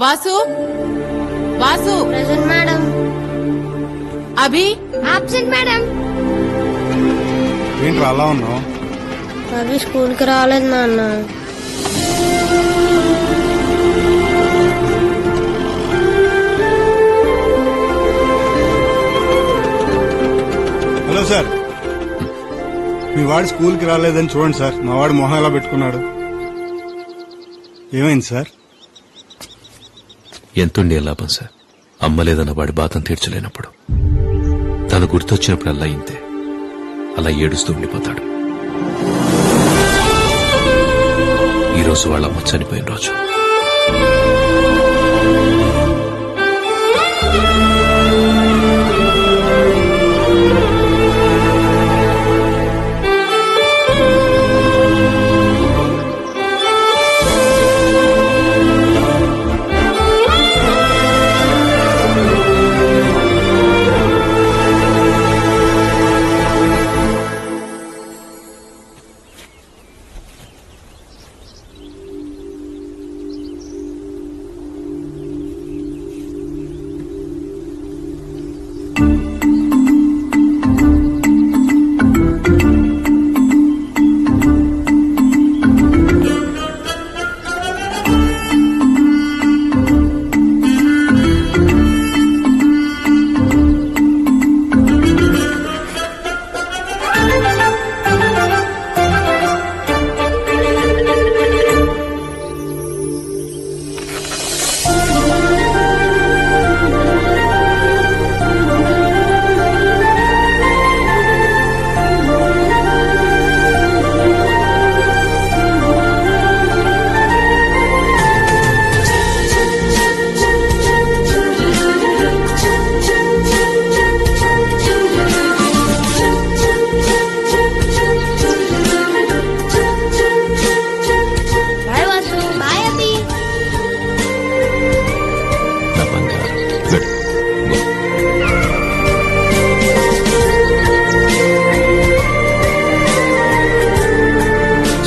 Vasu Vasu present madam. Abhi absent madam. ఏంట్రా అలా ఉన్నావు? అభి స్కూల్ కి రాలేదు నాన్న. హలో సార్, మీ వాడు స్కూల్కి రాలేదని చూడండి సార్. మా వాడు మొహం ఎలా పెట్టుకున్నాడు. ఏమైంది సార్? ఎంతుండే లాభం సార్, అమ్మలేదన్న వాడి బాధం తీర్చలేనప్పుడు. తను గుర్తొచ్చినప్పుడల్లా ఇంతే, అలా ఏడుస్తూ ఉండిపోతాడు. ఈరోజు వాళ్ళమ్మ చనిపోయిన రోజు.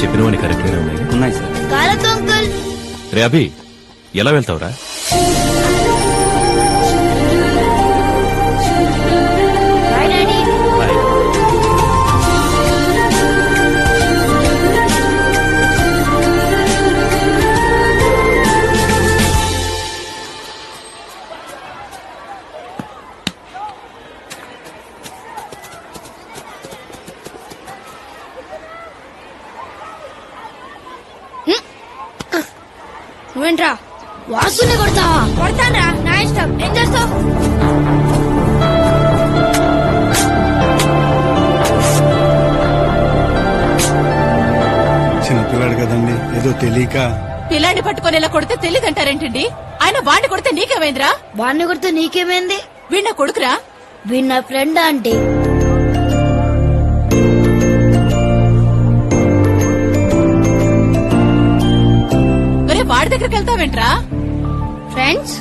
చెప్పినవని కరెక్ట్గానే ఉన్నాయి సార్. రే అభి, ఎలా వెళ్తావురా? నువ్వేంట్రా వాసుని కొడతావా? కొడతానరా, నా ఇష్టం. ఏం చేస్తావు? చిన్నపిల్లాడు కదండి, ఏదో తెలియక. పిల్లాన్ని పట్టుకొని ఇలా కొడితే తెలియదంటారేంటండి? ఆయన వాడిని కొడితే నీకేమైందిరా? వాడిని కొడితే నీకేమైంది? వీణ కొడుకురా. వీడు నా ఫ్రెండ్ ఆంటీ. వాడి దగ్గరికి వెళ్తావేంట్రా? Friends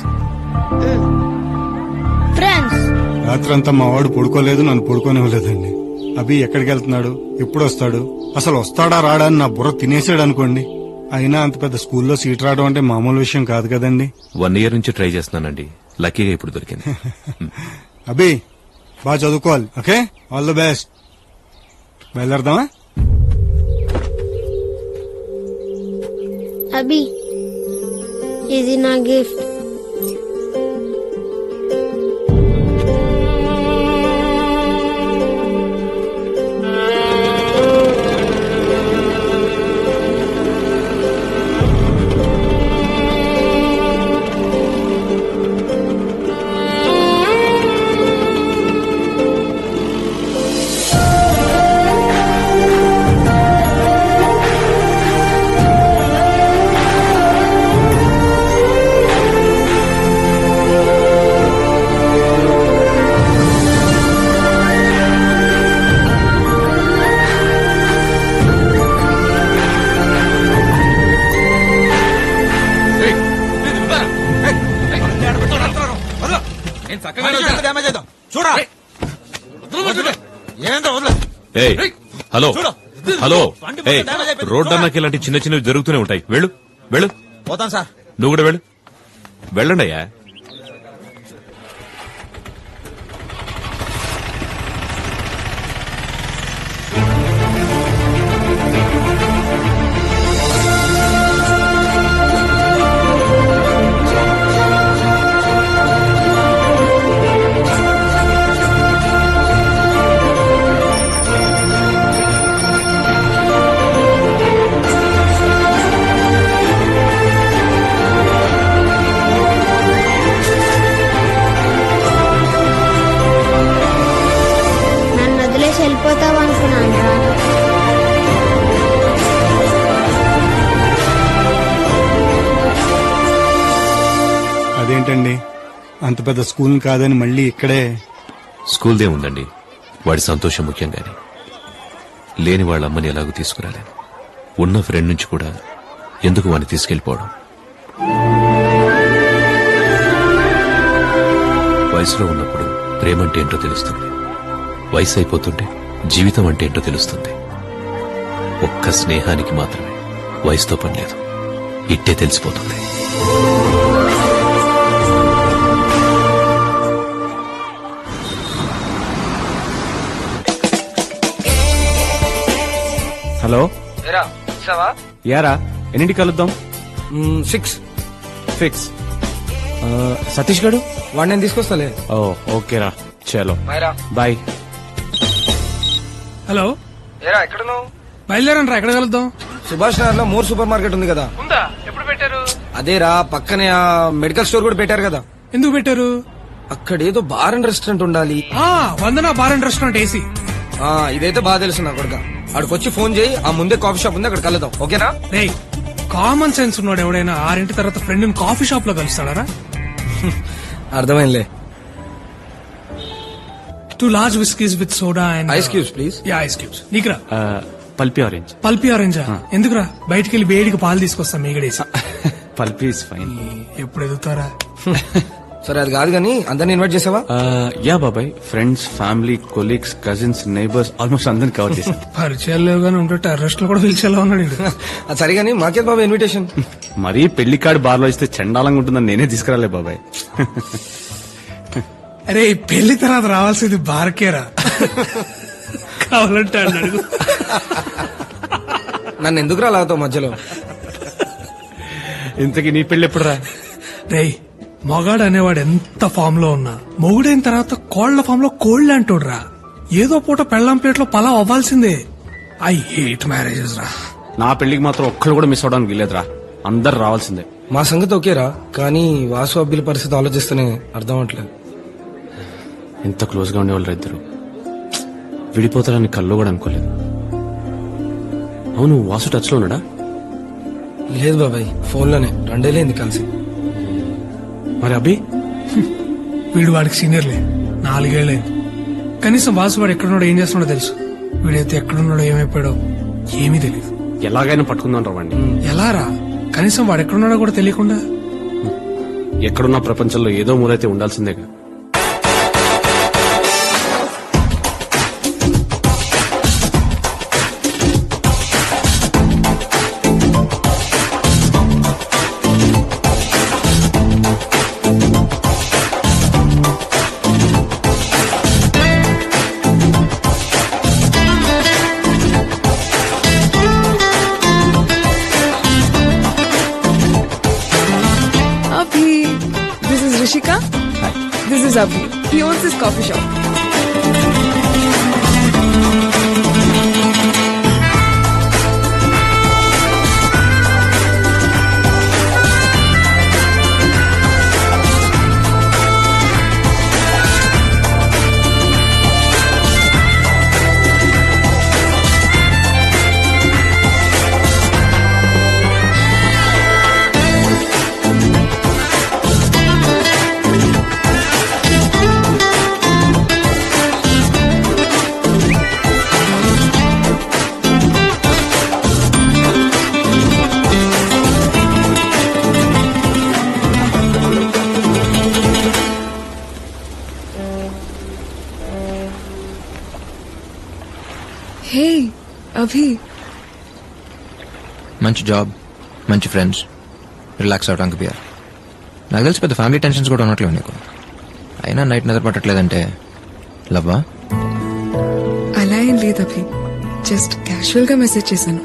friends. రాత్రంతా మా వాడు పడుకోలేదు, నన్ను పడుకోనివ్వలేదండి. అభి ఎక్కడికి వెళ్తున్నాడు, ఎప్పుడు వస్తాడు, అసలు వస్తాడా రాడా అని నా బుర్ర తినేసాడు అనుకోండి. అయినా అంత పెద్ద స్కూల్లో సీట్ రావడం అంటే మామూలు విషయం కాదు కదండి. 1 year నుంచి ట్రై చేస్తున్నానండి, లక్కీగా ఇప్పుడు దొరికింది. అభి బాగా చదువుకోవాలి, ఓకే? All the best. బయలుదేరదామా? అభి, ఇది నా గిఫ్ట్. హలో హలో, రోడ్ అన్నాకి ఇలాంటి చిన్న చిన్నవి జరుగుతూనే ఉంటాయి. వెళ్ళు వెళ్ళు. పోతాను సార్. నువ్వు కూడా వెళ్ళు. వెళ్ళండయ్యా. నన్ను వదిలేసి వెళ్ళిపోతావు అనుకున్నాను రా. అదేంటండి అంత పెద్ద స్కూల్ కాదని మళ్ళీ ఇక్కడే? స్కూల్దే ఉందండి, వాడి సంతోషం ముఖ్యంగానే. లేని వాళ్ళ అమ్మని ఎలాగూ తీసుకురాలేను. ఉన్న ఫ్రెండ్ నుంచి కూడా ఎందుకు వాడిని తీసుకెళ్లిపోవడం? వయసులో ఉన్నప్పుడు ప్రేమంటే ఏంటో తెలుస్తుంది. వయసు అయిపోతుంటే జీవితం అంటే ఏంటో తెలుస్తుంది. ఒక్క స్నేహానికి మాత్రమే వయసుతో పని లేదు, ఇట్టే తెలిసిపోతుంది. హలో ఏరా ఇస్తావా? యారా ఎన్నింటి కలుద్దాం? 6 ఫిక్స్. సతీష్ గడు వాడు నేను తీసుకొస్తాలే. ఓ ఓకేరా, చలో మైరా బాయ్. హలో, ఏరా ఎక్కడున్నావు? బయలుదేరండి రా, ఎక్కడ కలుద్దాం? సుభాష్ నగర్ లో మోర్ సూపర్ మార్కెట్ ఉంది కదా. ఉందా? ఎప్పుడు పెట్టారు? అదేరా పక్కనే ఆ మెడికల్ స్టోర్ కూడా పెట్టారు కదా. ఎందుకు పెట్టారు? అక్కడ ఏదో బార్ అండ్ రెస్టారెంట్ ఉండాలి. వందన బార్ అండ్ రెస్టారెంట్ ఏసీ. ఇదైతే బాగా తెలుసు నా కొడుక. అక్కడికొచ్చి ఫోన్ చేయి, ఆ ముందే కాఫీ షాప్ ఉంది, అక్కడ కలుద్దాం. ఓకేనా? రే, కామన్ సెన్స్ ఉన్నాడు ఎవడైనా 6 తర్వాత ఫ్రెండ్ కాఫీ షాప్ లో కలుస్తాడారా? అర్థమైందిలే. 2 large whiskeys with soda and ice cubes please. Yeah, ice cubes. నీకురా పల్పి ఆరెంజ్. పల్పి ఆరెంజా? ఎందుకురా? బయటికి వెళ్ళి వేడికి పాలు తీసుకొస్తాం మీగడేసి. Pulpy is fine. ఎప్పుడు ఎదుగుతారా? సరే అది కాదు కానీ అందరిని ఇన్వైట్ చేసావా? యా బాబాయ్, friends, family, colleagues, cousins, neighbours almost అందరిని కవర్ చేశాను. పరిచయాలు లేవు కానీ ఉంటే టెర్రస్ట్ లో కూడా పిలిచేలా ఉన్నాడు ఈడు. అది సరే కానీ మాకే బాబా ఇన్విటేషన్. మరీ పెళ్లి కార్డు బార్లో ఇస్తే చండాలంగా ఉంటుందని నేనే తీసుకురాలే బాబాయ్. అరే, పెళ్లి తర్వాత రావాల్సింది బార్కేరా, కావాలంటే అన్నాడు. నన్ను ఎందుకు లాగుతావు మధ్యలో? ఇంతకీ నీ పెళ్లి ఎప్పుడు రా? రేయ్, మగాడు అనేవాడు ఎంత ఫామ్ లో ఉన్నా మొగుడైన తర్వాత కోళ్ల ఫామ్ లో కోళ్లు అంటోడ్రా. ఏదో పూట పెళ్ళాం ప్లేట్లో పలావ్ అవ్వాల్సిందే. ఐ హేట్ మ్యారేజెస్ రా. నా పెళ్లికి మాత్రం ఒక్కళ్ళు కూడా మిస్ అవడానికి వీలేదురా, అందరు రావాల్సిందే. మా సంగతి ఓకేరా, కానీ వాసు అబ్బిల పరిస్థితి ఆలోచిస్తేనే అర్థం అవట్లేదు. ఎంత క్లోజ్ గా ఉండేవాళ్ళు ఇద్దరు విడిపోతారని కల్లో కూడా అనుకోలేదు. అవును, వాసు టచ్ లో ఉన్నాడా? లేదు బాబాయ్, ఫోన్ లోనే 2 ఏళ్ళైంది కలిసి. మరి అభి? వీడు వాడికి సీనియర్లే, 4 ఏళ్ళైంది. కనీసం వాసు వాడు ఎక్కడున్నాడో ఏం చేస్తున్నాడో తెలుసు. వీడైతే ఎక్కడున్నాడో ఏమైపోయాడో ఏమీ తెలియదు. ఎలాగైనా పట్టుకుందాం రావండి. ఎలా రా? కనీసం వాడు ఎక్కడున్నాడో కూడా తెలియకుండా. ఎక్కడున్నా ప్రపంచంలో ఏదో మూలైతే ఉండాల్సిందేగా. This is Rishika. Hi. This is Abhi. He owns this coffee shop. Hey, Abhi. మంచి జాబ్, మంచి ఫ్రెండ్స్, రిలాక్స్ అవడానికి బియర్. నాకు తెలిసి పెద్ద ఫ్యామిలీ టెన్షన్స్ కూడా ఉన్నట్లేవు నీకు. అయినా నైట్ నిద్ర పట్టట్లేదంటే లవ్వా? అలా ఏం లేదు అభి, జస్ట్ క్యాషువల్ గా మెసేజ్ చేశాను.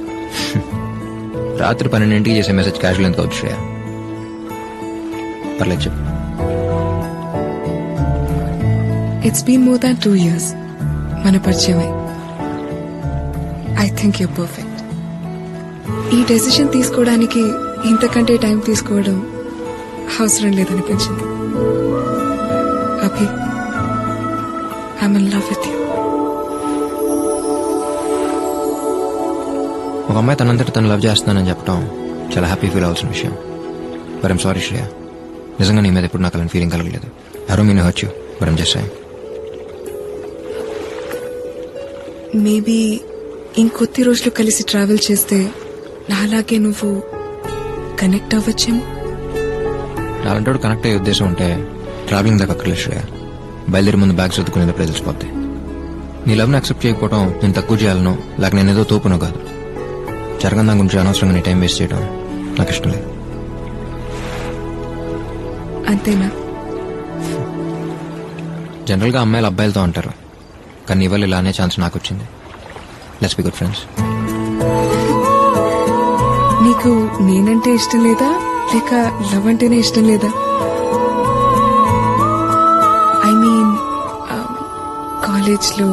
రాత్రి 12 చేసే మెసేజ్ క్యాజువల్ ఎంత అవుతుంది శ్రేయ? పర్లేదు చెప్పు. It's been more than 2 years మన పరిచయమై. I think you perfect. ఈ డెసిషన్ తీసుకోవడానికి ఇంతకంటే టైం తీసుకోవడం అవసరం లేదనిపించింది. Abhi, I'm in love with you. ఒక అమ్మాయి తనంతట తను లవ్ చేస్తున్నానని చెప్పడం చాలా హ్యాపీ ఫీల్ అవ్వాల్సిన విషయం. బట్ ఐమ్ సారీ శ్రేయ, నిజంగా నీ మీద ఎప్పుడు నాకు అలాంటి ఫీలింగ్ కలగలేదు. I don't mean to hurt you, but I'm just saying. Maybe ఇంకొద్ది రోజులు కలిసి ట్రావెల్ చేస్తే నాలాగే నువ్వు కనెక్ట్ అవ్వచ్చేమో. నాలంటోడు కనెక్ట్ అయ్యే ఉద్దేశం ఉంటే ట్రావెలింగ్ దాకా అక్కర్లేదు శ్రేయ. బయలుదేరి ముందు బ్యాగ్ సర్దుకునేటప్పుడు తెలిసిపోద్ది. నీ లవ్ని యాక్సెప్ట్ చేయకపోవడం నేను తక్కువ చేయాలను, లేక నేను ఏదో తోపునో కాదు. జరగని దాని గురించి అనవసరంగా నీ టైం వేస్ట్ చేయడం నాకు ఇష్టం లేదు. అంతేనా? జనరల్గా అమ్మాయిలు అబ్బాయిలతో అంటారు, కానీ ఇవాళ ఇలా అనే ఛాన్స్ నాకు వచ్చింది. Let's be good friends. నీకు నేనంటే ఇష్టం లేదా, లేక లవ్ అంటేనే ఇష్టం లేదా? ఐ మీన్ కాలేజ్లో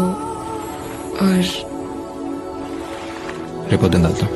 ఆర్ రేపొద్దున వెళ్తాం.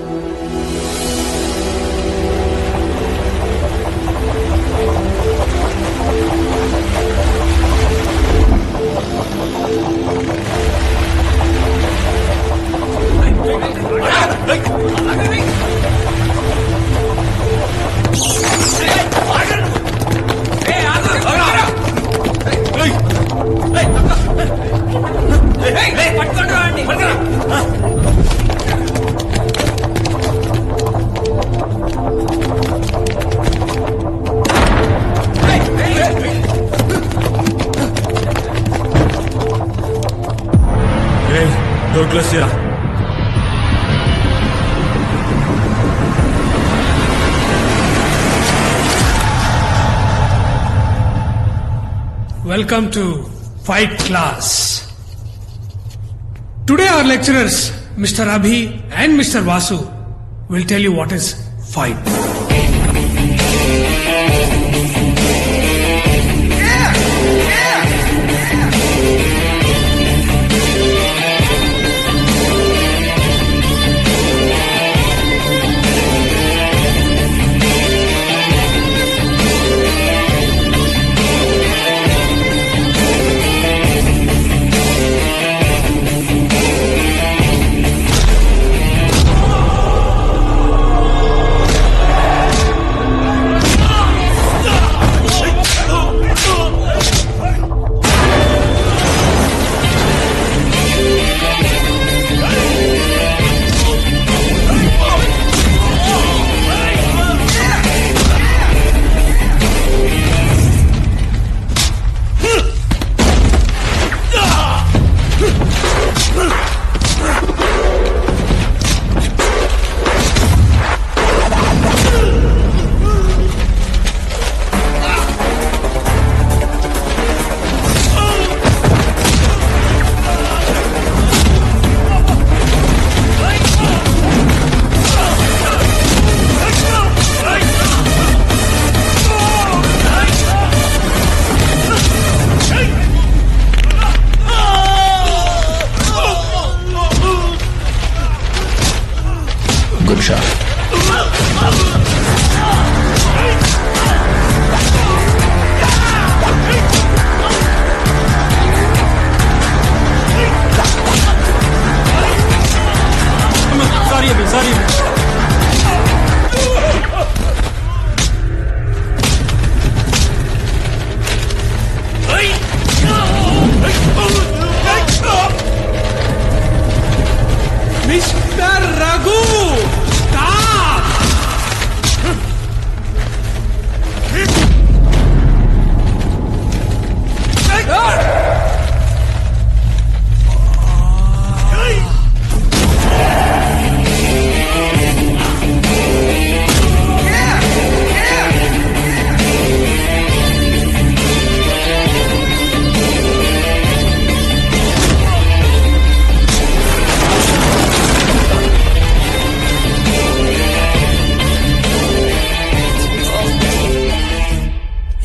Welcome to Fight Class. Today our lecturers, Mr. Abhi and Mr. Vasu, will tell you what is fight.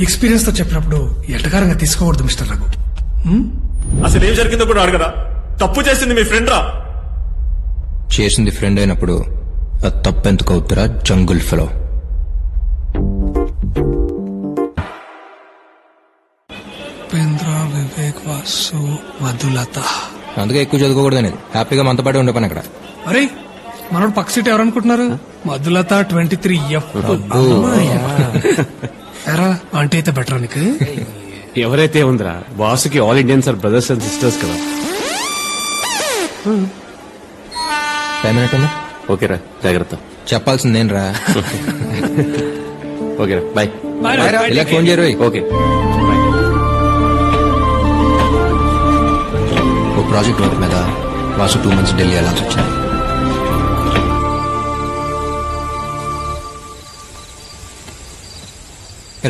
Experience తో చెప్పినప్పుడు ఎటకారంగా తీసుకోకూడదు మిస్టర్ రఘు. అసలు ఏం జరిగిందో కూడా అడగరా? తప్పు చేసింది మీ ఫ్రెండ్ రా. చేసింది ఫ్రెండ్ అయినప్పుడు అది తప్పెందుకు అవుతారా జంగుల్ ఫెలో? ఉపేంద్ర, వివేక్, వాసు, మధులత. అందుకే ఎక్కువ చదువుకోకూడదు అనేది. హ్యాపీగా మనతో పాటు ఉండే పని అక్కడ. అరే మనోడు పక్క సీట్ ఎవరనుకుంటున్నారు? మధులత 23F. ఎరా ఆంటీ అయితే బెటర్ నీకు. ఎవరైతే ఉందిరా, Vasuki all Indians are brothers and sisters కదా. టైం అయినట్టుందా? ఓకేరా, జాగ్రత్త. చెప్పాల్సింది నేను రా. ఓకేరా, బాయ్. ఇలా ఫోన్ చేయరు. ఓకే. ఓ ప్రాజెక్ట్ వర్క్ మీద వాసు 2 months ఢిల్లీ వెళ్ళాల్సి వచ్చింది.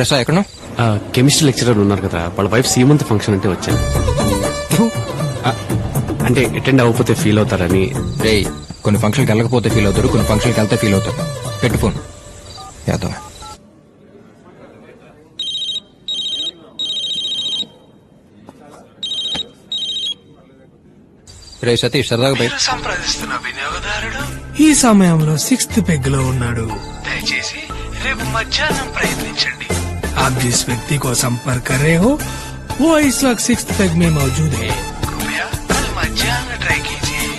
రసా ఎక్కడ? కెమిస్ట్రీ లెక్చరర్ ఉన్నారు కదా, వాళ్ళ వైఫ్ సీమంత్ ఫంక్షన్ అంటే వచ్చాను. అంటే అటెండ్ అవ్వకపోతే ఫీల్ అవుతారని. రే, కొన్ని ఫంక్షన్కి వెళ్ళకపోతే ఫీల్ అవుతారు, కొన్ని ఫంక్షన్కి వెళ్తే ఫీల్ అవుతారు. పెట్టు ఫోన్. యాదవ్ రే సతీష్, సరదాగా బయట. సంప్రదిస్తున్న వినియోగదారుడు ఈ సమయంలో 6th పెగ్ లో ఉన్నాడు. దయచేసి రేపు మధ్యాహ్నం ప్రయత్నించండి. आप जिस व्यक्ति को संपर्क कर रहे हो वो इस वक्त 6th पेग में मौजूद है. कृपया कल मध्याह्न ट्राई कीजिए.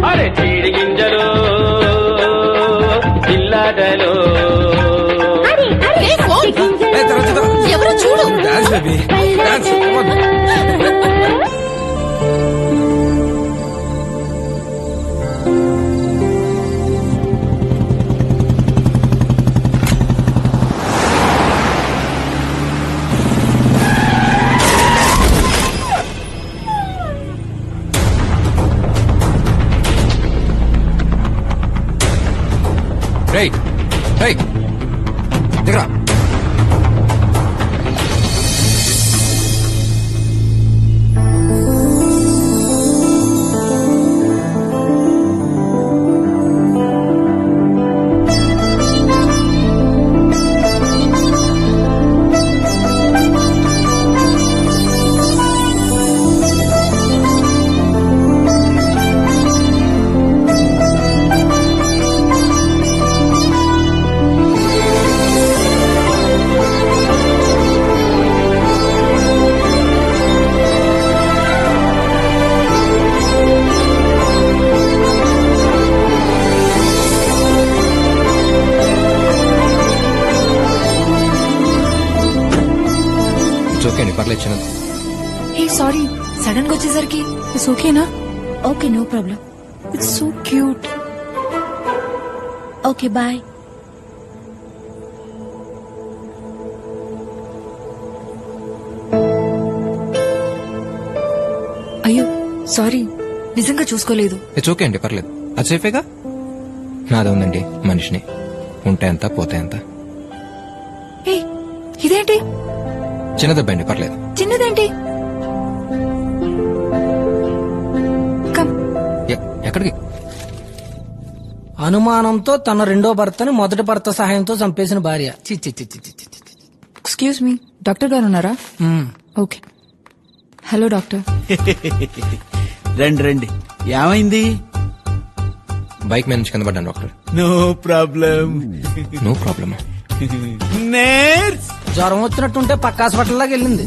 अरे चीड़ गिंजलो इल्लाडलो ఎవరో చూడు. Dance baby dance. రేయ్ రేయ్ దిగరా. ఓకే అండి, పర్లేదు. చిన్నది. హే సారీ, సడన్ గా వచ్చేసరికి. ఇట్స్ ఓకేనా? Okay, no problem. It's so cute. Okay, bye. అయ్యో సారీ, నిజంగా చూసుకోలేదు. ఇట్స్ ఓకే అండి, పర్లేదు. అది సేఫేగా. నాదే ఉందండి మనిషిని. ఉంటే ఎంత పోతే ఎంత. హే ఇదేంటి? చిన్న దెబ్బ అండి, పర్లేదు. చిన్నదేంటి? కమ్. ఎక్కడికి? అనుమానంతో తన రెండో భర్తని మొదటి భర్త సహాయంతో చంపేసిన భార్య. ఎక్స్క్యూజ్ మీ, డాక్టర్ గారు ఉన్నారా? ఓకే. Hello doctor. రండి రండి, ఏమైంది? బైక్ మీద నుంచి కింద పడ్డాను doctor. No problem. No problem. జ్వరం వచ్చినట్టుంటే పక్క హాస్పిటల్ లాగా వెళ్ళింది.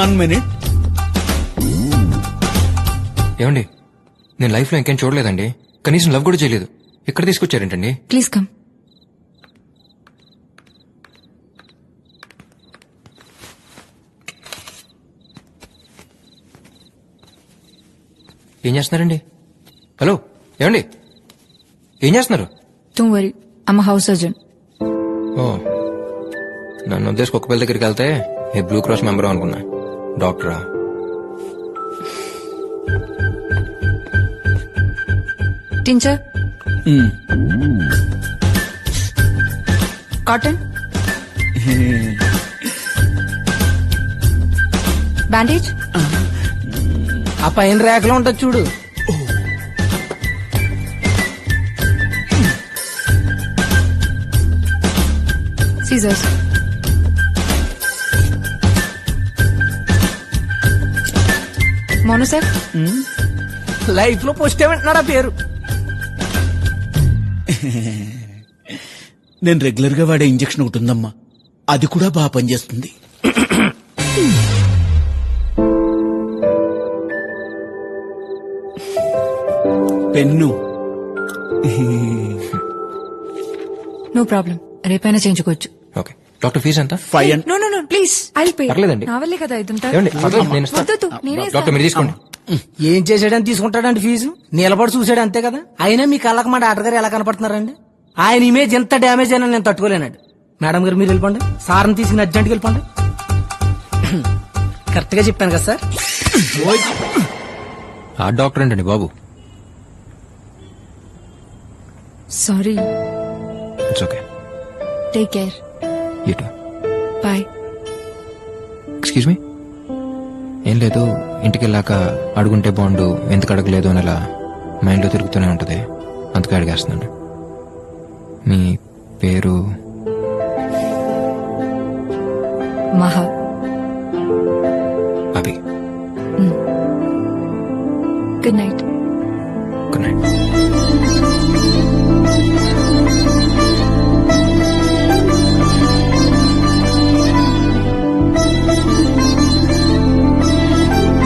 1 minute. ఏమండి, నేను లైఫ్ లో ఇంకేం చూడలేదండి. కనీసం లవ్ కూడా చేయలేదు. ఇక్కడ తీసుకొచ్చారేంటండి? Please come. ఏం చేస్తున్నారండి? హలో, ఏమండి, ఏం చేస్తున్నారు? Don't worry, I'm house surgeon. ఓ, నన్ను ఉద్దేశం కుక్క పిల్ల దగ్గరికి వెళ్తే ఏ బ్లూ క్రాస్ మెంబర్ అనుకున్నా. డాక్టరా? Tincture, cotton, bandage. ఆ పైన రేఖలో ఉంటుంది చూడు. సీజర్స్. మోనో సార్, లైఫ్ లో పోస్ట్ ఏమంటున్నాడు ఆ పేరు. నేను రెగ్యులర్ గా వాడే ఇంజెక్షన్ ఒకటి ఉందమ్మా, అది కూడా బాగా పనిచేస్తుంది. పెన్ను. నో ప్రాబ్లం, రేపైనా చేయించుకోవచ్చు. ఓకే డాక్టర్ ఫీజు ఎంత? 5 no no no please, I pay. పర్లేదండి. నా వల్లే కదా ఇదంతా. ఏమండి, పర్లేదు, నేను ఇస్తాను. వద్దొద్దు, నేనే డాక్టర్ మీరు తీసుకోండి. ఏం చేసాడని తీసుకుంటాడండి ఫీజు? నిలబడి చూసాడు అంతే కదా. అయినా మీ కళ్ళకి మా డాక్టర్ గారు ఎలా కనపడుతున్నారండి? ఆయన ఇమేజ్ ఎంత డ్యామేజ్ అయినా నేను తట్టుకోలేనండి. మేడం గారు మీరు వెళ్ళిపోండి, సార్ని తీసుకుని అర్జెంట్గా వెళ్ళిపోండి. కరెక్ట్ గా చెప్పాను కదా సార్? ఆ డాక్టర్ ఏంటండి బాబు? Sorry. It's okay. Take care. You too. Bye. Excuse me. ఏం లేదు, ఇంటికి వెళ్ళాక అడుగుంటే బాగుండు, ఎందుకు అడగలేదు అని అలా మైండ్లో తిరుగుతూనే ఉంటుంది, అందుకే అడిగేస్తున్నాను. మీ పేరు? Maha. Abhi. Good night. Good night.